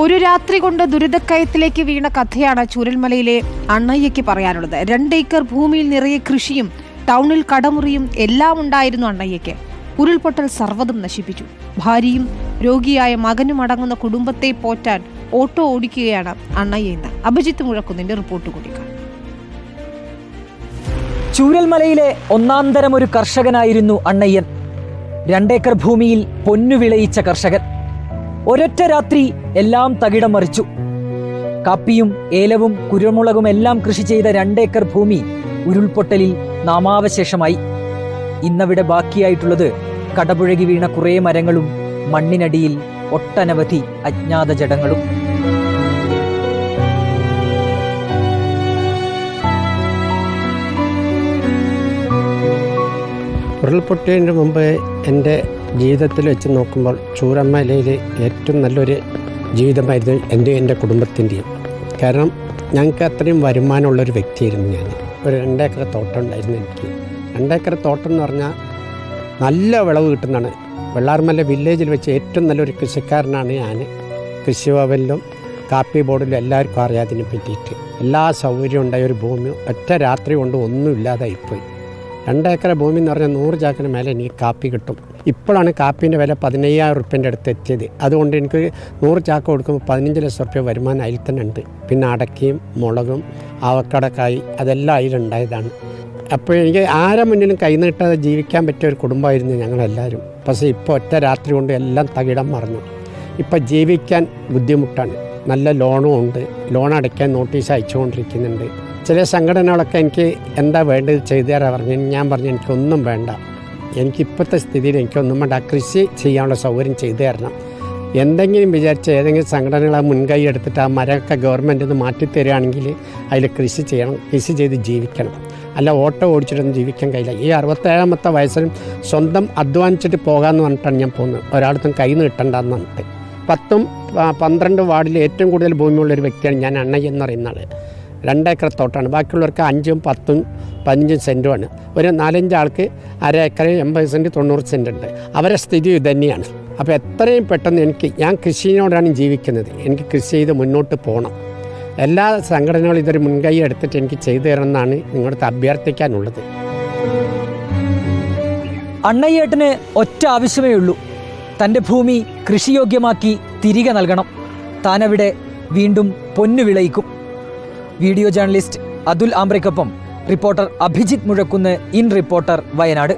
ഒരു രാത്രി കൊണ്ട് ദുരിതക്കയത്തിലേക്ക് വീണ കഥയാണ് ചൂരൽമലയിലെ അണ്ണയ്യയ്ക്ക് പറയാനുള്ളത്. 2 ഏക്കർ ഭൂമിയിൽ നിറയെ കൃഷിയും ടൗണിൽ കടമുറിയും എല്ലാം ഉണ്ടായിരുന്നു അണ്ണയ്യയ്ക്ക്. ഉരുൾപൊട്ടൽ സർവ്വതും നശിപ്പിച്ചു. ഭാര്യയും രോഗിയായ മകനും അടങ്ങുന്ന കുടുംബത്തെ പോറ്റാൻ ഓട്ടോ ഓടിക്കുകയാണ് അണ്ണയ്യ എന്ന് അഭിജിത്ത് മുഴക്കുന്നിന്റെ റിപ്പോർട്ട് കൂടി. ചൂരൽമലയിലെ ഒന്നാന്തരം ഒരു കർഷകനായിരുന്നു അണ്ണയ്യൻ. 2 ഏക്കർ ഭൂമിയിൽ പൊന്നു വിളയിച്ച കർഷകൻ. ഒരൊറ്റ രാത്രി എല്ലാം തകിടം മറിച്ചു. കാപ്പിയും ഏലവും കുരുമുളകും എല്ലാം കൃഷി ചെയ്ത 2 ഏക്കർ ഭൂമി ഉരുൾപൊട്ടലിൽ നാമാവശേഷമായി. ഇന്നവിടെ ബാക്കിയായിട്ടുള്ളത് കടപുഴകി വീണ കുറേ മരങ്ങളും മണ്ണിനടിയിൽ ഒട്ടനവധി അജ്ഞാത ജഡങ്ങളും. ഉരുൾപൊട്ടിയതിന് മുമ്പ് എൻ്റെ ജീവിതത്തിൽ വെച്ച് നോക്കുമ്പോൾ ചൂരൽമലയിൽ ഏറ്റവും നല്ലൊരു ജീവിതമായിരുന്നു എൻ്റെ കുടുംബത്തിൻ്റെയും. കാരണം ഞങ്ങൾക്ക് അത്രയും വരുമാനമുള്ളൊരു വ്യക്തിയായിരുന്നു ഞാൻ. ഒരു 2 ഏക്കർ തോട്ടം ഉണ്ടായിരുന്നു എനിക്ക്. 2 ഏക്കർ തോട്ടം എന്ന് പറഞ്ഞാൽ നല്ല വിളവ് കിട്ടുന്നതാണ്. വെള്ളാർമല വില്ലേജിൽ വെച്ച് ഏറ്റവും നല്ലൊരു കൃഷിക്കാരനാണ് ഞാൻ. കൃഷിഭവനിലും കാപ്പി ബോർഡിലും എല്ലാവർക്കും അറിയാം അതിനെ പറ്റിയിട്ട്. എല്ലാ സൗകര്യവും ഉണ്ടായ ഒരു ഭൂമി ഒറ്റ രാത്രി കൊണ്ട് ഒന്നുമില്ലാതായിപ്പോയി. 2 ഏക്കർ ഭൂമി എന്ന് പറഞ്ഞാൽ 100 ചാക്കിന് മേലെ എനിക്ക് കാപ്പി കിട്ടും. ഇപ്പോഴാണ് കാപ്പീൻ്റെ വില 15,000 റുപ്യൻ്റെ അടുത്ത് എത്തിയത്. അതുകൊണ്ട് എനിക്ക് 100 ചാക്ക് കൊടുക്കുമ്പോൾ 15 ലക്ഷം റുപ്യ വരുമാനം അതിൽ തന്നെ ഉണ്ട്. പിന്നെ അടക്കയും മുളകും അവക്കടക്കായി അതെല്ലാം അതിലുണ്ടായതാണ്. അപ്പോൾ എനിക്ക് ആരെ മുന്നിലും കൈ നീട്ടാതെ ജീവിക്കാൻ പറ്റിയ ഒരു കുടുംബമായിരുന്നു ഞങ്ങളെല്ലാവരും. പക്ഷേ ഇപ്പോൾ ഒറ്റ രാത്രി കൊണ്ട് എല്ലാം തകിടം മറിഞ്ഞു. ഇപ്പോൾ ജീവിക്കാൻ ബുദ്ധിമുട്ടാണ്. നല്ല ലോണും ഉണ്ട്. ലോൺ അടയ്ക്കാൻ നോട്ടീസ് അയച്ചുകൊണ്ടിരിക്കുന്നുണ്ട്. ചില സംഘടനകളൊക്കെ എനിക്ക് എന്താ വേണ്ടത് ചെയ്തു തരാൻ പറഞ്ഞു. ഞാൻ പറഞ്ഞു എനിക്കൊന്നും വേണ്ട, എനിക്കിപ്പോഴത്തെ സ്ഥിതിയിൽ എനിക്കൊന്നും വേണ്ട, കൃഷി ചെയ്യാനുള്ള സൗകര്യം ചെയ്തു തരണം. എന്തെങ്കിലും വിചാരിച്ച് ഏതെങ്കിലും സംഘടനകൾ മുൻകൈ എടുത്തിട്ട് ആ മരമൊക്കെ ഗവൺമെൻറ്റിൽ നിന്ന് മാറ്റിത്തരികയാണെങ്കിൽ അതിൽ കൃഷി ചെയ്യണം, കൃഷി ചെയ്ത് ജീവിക്കണം. അല്ല ഓട്ടോ ഓടിച്ചിട്ടൊന്നും ജീവിക്കാൻ കഴിയില്ല. ഈ 67ാമത്തെ വയസ്സിലും സ്വന്തം അധ്വാനിച്ചിട്ട് പോകാമെന്ന് പറഞ്ഞിട്ടാണ് ഞാൻ പോകുന്നത്. ഒരാളത്തും കൈ നീട്ടണ്ടെന്ന് പറഞ്ഞിട്ട്. 10-12 വാർഡിൽ ഏറ്റവും കൂടുതൽ ഭൂമിയുള്ളൊരു വ്യക്തിയാണ് ഞാൻ. അണ്ണയ്യ എന്ന് പറയുന്ന ആൾ. 2 ഏക്കർ തോട്ടമാണ്. ബാക്കിയുള്ളവർക്ക് 5ഉം 10ഉം 15 സെൻറ്റുമാണ്. ഒരു 4-5 ആൾക്ക് 1/2 ഏക്കർ 80 സെൻറ്റ് 90 സെൻറ്റ് ഉണ്ട്. അവരെ സ്ഥിതി ഇത് തന്നെയാണ്. അപ്പോൾ എത്രയും പെട്ടെന്ന് ഞാൻ കൃഷിയോടാണ് ജീവിക്കുന്നത്. എനിക്ക് കൃഷി ചെയ്ത് മുന്നോട്ട് പോകണം. എല്ലാ സംഘടനകളും ഇതൊരു മുൻകൈ എടുത്തിട്ട് എനിക്ക് ചെയ്തു തരണമെന്നാണ് നിങ്ങളുടെ അഭ്യർത്ഥിക്കാനുള്ളത്. അണ്ണയ്യേട്ടന് ഒറ്റ ആവശ്യമേ ഉള്ളൂ. തൻ്റെ ഭൂമി കൃഷിയോഗ്യമാക്കി തിരികെ നൽകണം. താനവിടെ വീണ്ടും പൊന്നു വിളയിക്കും. വീഡിയോ ജേർണലിസ്റ്റ് അതുൽ ആംബ്രയ്ക്കൊപ്പം reporter Abhijith Muzhakkunnu, in reporter, Wayanad.